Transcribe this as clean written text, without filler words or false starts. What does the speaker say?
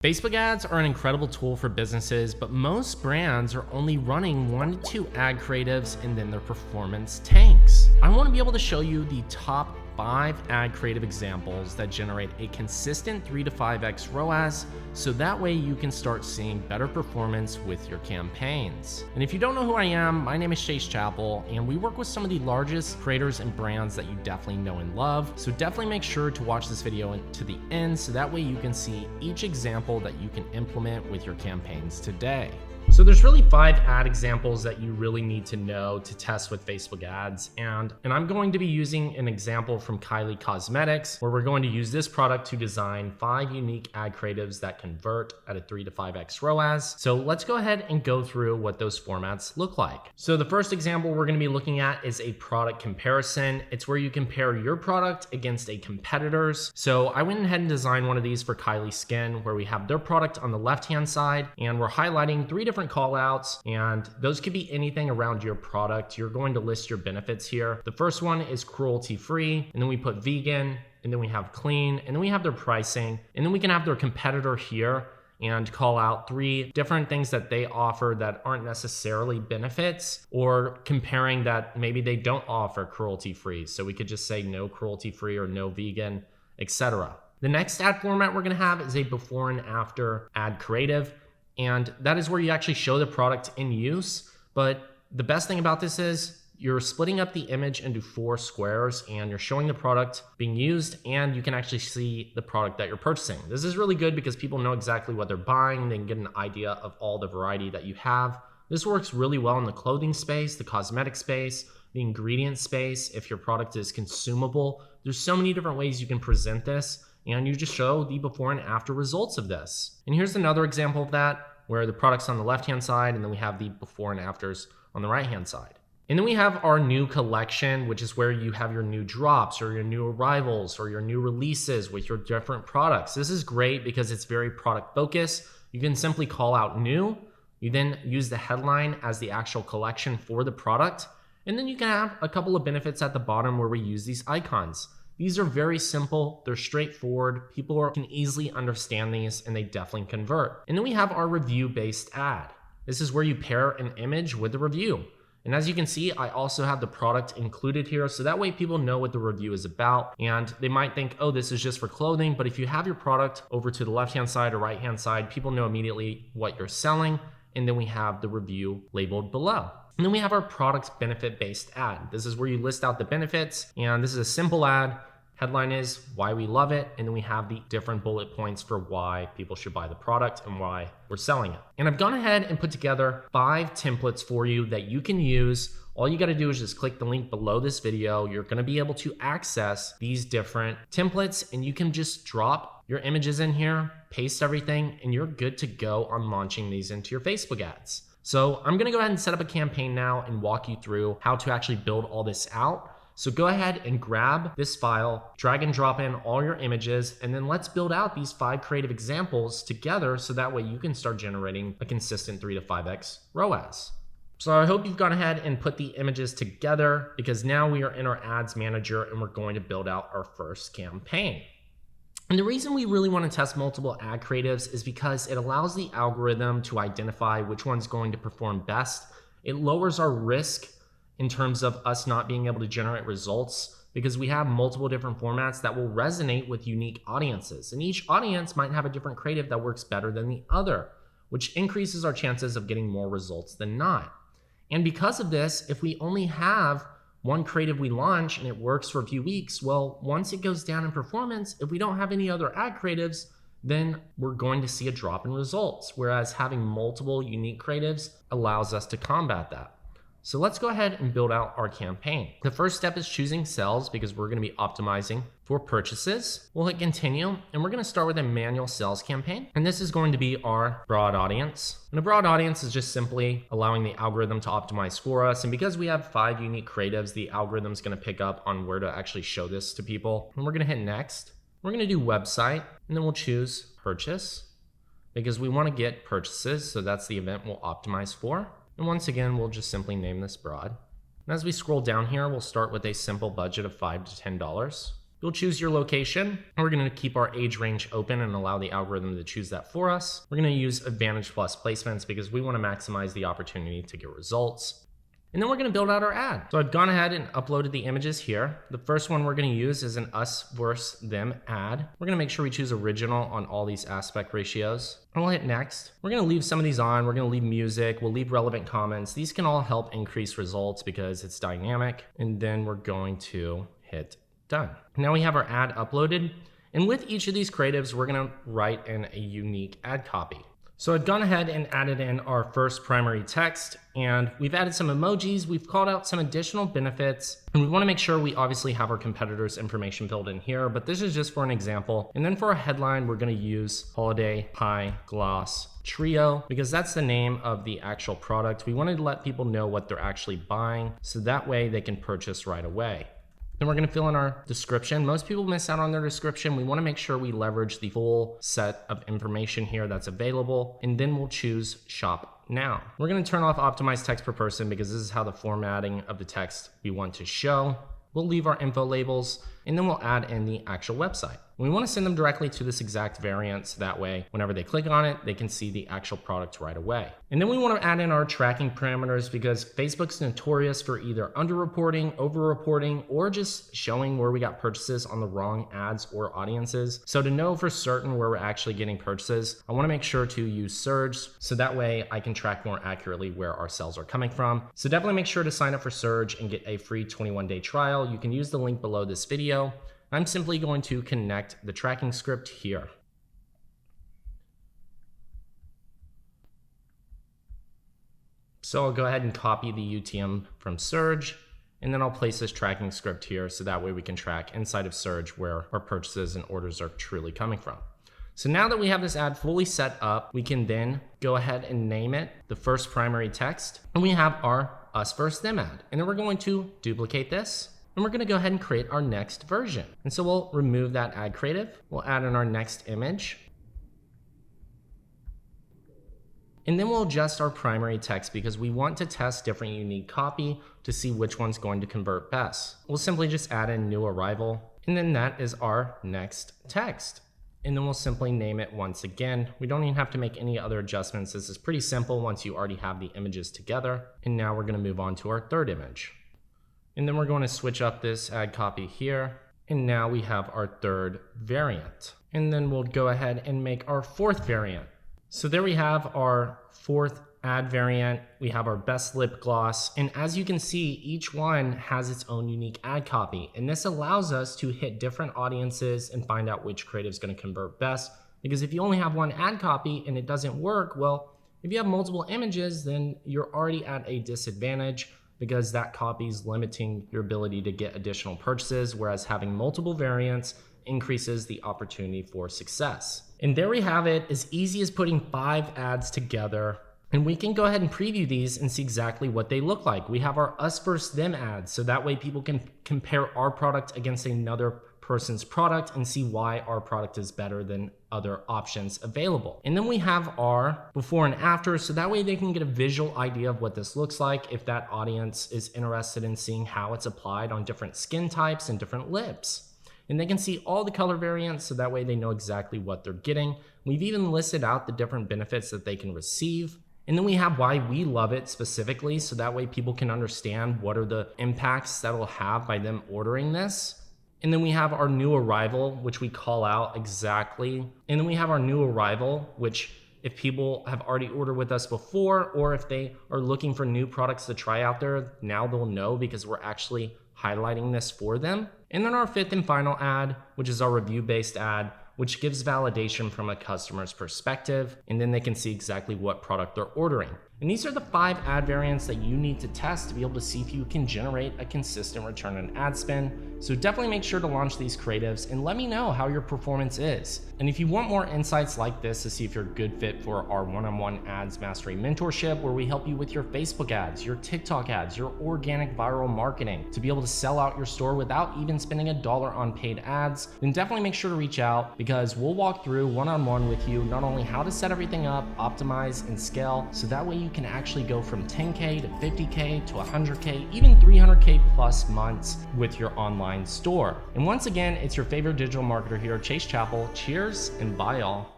Facebook ads are an incredible tool for businesses, but most brands are only running 1 to 2 ad creatives and then their performance tanks. I want to be able to show you the top 5 ad creative examples that generate a consistent 3 to 5x ROAS, so that way you can start seeing better performance with your campaigns. And if you don't know who I am, my name is Chappell, and we work with some of the largest creators and brands that you definitely know and love. So definitely make sure to watch this video to the end, so that way you can see each example that you can implement with your campaigns today. So there's really 5 ad examples that you really need to know to test with Facebook ads. And I'm going to be using an example from Kylie Cosmetics, where we're going to use this product to design 5 unique ad creatives that convert at a 3 to 5x ROAS. So let's go ahead and go through what those formats look like. So the first example we're going to be looking at is a product comparison. It's where you compare your product against a competitor's. So I went ahead and designed one of these for Kylie Skin, where we have their product on the left-hand side, and we're highlighting 3 different call outs, and those could be anything around your product. You're going to list your benefits here. The first one is cruelty free, and then we put vegan, and then we have clean, and then we have their pricing, and then we can have their competitor here and call out 3 different things that they offer that aren't necessarily benefits, or comparing that maybe they don't offer cruelty free. So we could just say no cruelty free or no vegan, etc. The next ad format we're going to have is a before and after ad creative. And that is where you actually show the product in use. But the best thing about this is you're splitting up the image into 4 squares, and you're showing the product being used, and you can actually see the product that you're purchasing. This is really good because people know exactly what they're buying. They can get an idea of all the variety that you have. This works really well in the clothing space, the cosmetic space, the ingredient space. If your product is consumable, there's so many different ways you can present this, and you just show the before and after results of this. And here's another example of that, where the product's on the left-hand side, and then we have the before and afters on the right-hand side. And then we have our new collection, which is where you have your new drops or your new arrivals or your new releases with your different products. This is great because it's very product focused. You can simply call out new. You then use the headline as the actual collection for the product. And then you can have a couple of benefits at the bottom where we use these icons. These are very simple, they're straightforward, people can easily understand these, and they definitely convert. And then we have our review-based ad. This is where you pair an image with a review. And as you can see, I also have the product included here, so that way people know what the review is about, and they might think, oh, this is just for clothing, but if you have your product over to the left-hand side or right-hand side, people know immediately what you're selling, and then we have the review labeled below. And then we have our product benefit-based ad. This is where you list out the benefits, and this is a simple ad. Headline is why we love it, and then we have the different bullet points for why people should buy the product and why we're selling it. And I've gone ahead and put together 5 templates for you that you can use. All you got to do is just click the link below this video. You're going to be able to access these different templates, and you can just drop your images in here, paste everything, and you're good to go on launching these into your Facebook ads. So I'm going to go ahead and set up a campaign now and walk you through how to actually build all this out. So go ahead and grab this file, drag and drop in all your images, and then let's build out these 5 creative examples together, so that way you can start generating a consistent 3 to 5x ROAS. So I hope you've gone ahead and put the images together, because now we are in our ads manager and we're going to build out our first campaign. And the reason we really want to test multiple ad creatives is because it allows the algorithm to identify which one's going to perform best. It lowers our risk in terms of us not being able to generate results, because we have multiple different formats that will resonate with unique audiences. And each audience might have a different creative that works better than the other, which increases our chances of getting more results than not. And because of this, if we only have one creative we launch and it works for a few weeks, well, once it goes down in performance, if we don't have any other ad creatives, then we're going to see a drop in results. Whereas having multiple unique creatives allows us to combat that. So let's go ahead and build out our campaign. The first step is choosing sales, because we're going to be optimizing for purchases. We'll hit continue, and we're going to start with a manual sales campaign. And this is going to be our broad audience. And a broad audience is just simply allowing the algorithm to optimize for us. And because we have 5 unique creatives, the algorithm is going to pick up on where to actually show this to people. And we're going to hit next. We're going to do website, and then we'll choose purchase, because we want to get purchases. So that's the event we'll optimize for. And once again, we'll just simply name this broad. And as we scroll down here, we'll start with a simple budget of $5 to $10. You'll choose your location, and we're going to keep our age range open and allow the algorithm to choose that for us. We're going to use Advantage Plus placements because we want to maximize the opportunity to get results. And then we're going to build out our ad. So I've gone ahead and uploaded the images here. The first one we're going to use is an us versus them ad. We're going to make sure we choose original on all these aspect ratios. And we'll hit next. We're going to leave some of these on. We're going to leave music. We'll leave relevant comments. These can all help increase results because it's dynamic. And then we're going to hit done. Now we have our ad uploaded. And with each of these creatives, we're going to write in a unique ad copy. So I've gone ahead and added in our first primary text, and we've added some emojis, we've called out some additional benefits, and we want to make sure we obviously have our competitors' information filled in here, but this is just for an example. And then for our headline, we're going to use Holiday High Gloss Trio because that's the name of the actual product. We wanted to let people know what they're actually buying, so that way they can purchase right away. Then we're going to fill in our description. Most people miss out on their description. We want to make sure we leverage the full set of information here that's available, and then we'll choose Shop Now. We're going to turn off Optimized Text Per Person because this is how the formatting of the text we want to show. We'll leave our info labels, and then we'll add in the actual website. We want to send them directly to this exact variant, so that way, whenever they click on it, they can see the actual product right away. And then we want to add in our tracking parameters because Facebook's notorious for either underreporting, overreporting, or just showing where we got purchases on the wrong ads or audiences. So to know for certain where we're actually getting purchases, I want to make sure to use Sirge, so that way I can track more accurately where our sales are coming from. So definitely make sure to sign up for Sirge and get a free 21-day trial. You can use the link below this video. I'm simply going to connect the tracking script here. So I'll go ahead and copy the UTM from Sirge, and then I'll place this tracking script here so that way we can track inside of Sirge where our purchases and orders are truly coming from. So now that we have this ad fully set up, we can then go ahead and name it the first primary text, and we have our us versus them ad. And then we're going to duplicate this, and we're going to go ahead and create our next version. And so we'll remove that ad creative. We'll add in our next image. And then we'll adjust our primary text because we want to test different unique copy to see which one's going to convert best. We'll simply just add in new arrival, and then that is our next text. And then we'll simply name it once again. We don't even have to make any other adjustments. This is pretty simple once you already have the images together. And now we're going to move on to our third image. And then we're going to switch up this ad copy here. And now we have our third variant. And then we'll go ahead and make our fourth variant. So there we have our fourth ad variant. We have our best lip gloss. And as you can see, each one has its own unique ad copy. And this allows us to hit different audiences and find out which creative is going to convert best. Because if you only have one ad copy and it doesn't work, well, if you have multiple images, then you're already at a disadvantage because that copy is limiting your ability to get additional purchases, whereas having multiple variants increases the opportunity for success. And there we have it, as easy as putting 5 ads together. And we can go ahead and preview these and see exactly what they look like. We have our us versus them ads, so that way people can compare our product against another person's product and see why our product is better than other options available. And then we have our before and after, so that way they can get a visual idea of what this looks like if that audience is interested in seeing how it's applied on different skin types and different lips. And they can see all the color variants, so that way they know exactly what they're getting. We've even listed out the different benefits that they can receive. And then we have why we love it specifically, so that way people can understand what are the impacts that will have by them ordering this. And then we have our new arrival, which we call out exactly. And then we have our new arrival, which if people have already ordered with us before, or if they are looking for new products to try out there, now they'll know because we're actually highlighting this for them. And then our fifth and final ad, which is our review-based ad, which gives validation from a customer's perspective, and then they can see exactly what product they're ordering. And these are the 5 ad variants that you need to test to be able to see if you can generate a consistent return on ad spend. So definitely make sure to launch these creatives and let me know how your performance is. And if you want more insights like this to see if you're a good fit for our one-on-one ads mastery mentorship, where we help you with your Facebook ads, your TikTok ads, your organic viral marketing to be able to sell out your store without even spending $1 on paid ads, then definitely make sure to reach out because we'll walk through one-on-one with you not only how to set everything up, optimize, and scale, so that way you you can actually go from 10K to 50K to 100K, even 300K plus months with your online store. And once again, it's your favorite digital marketer here, Chase Chappell. Cheers and bye all.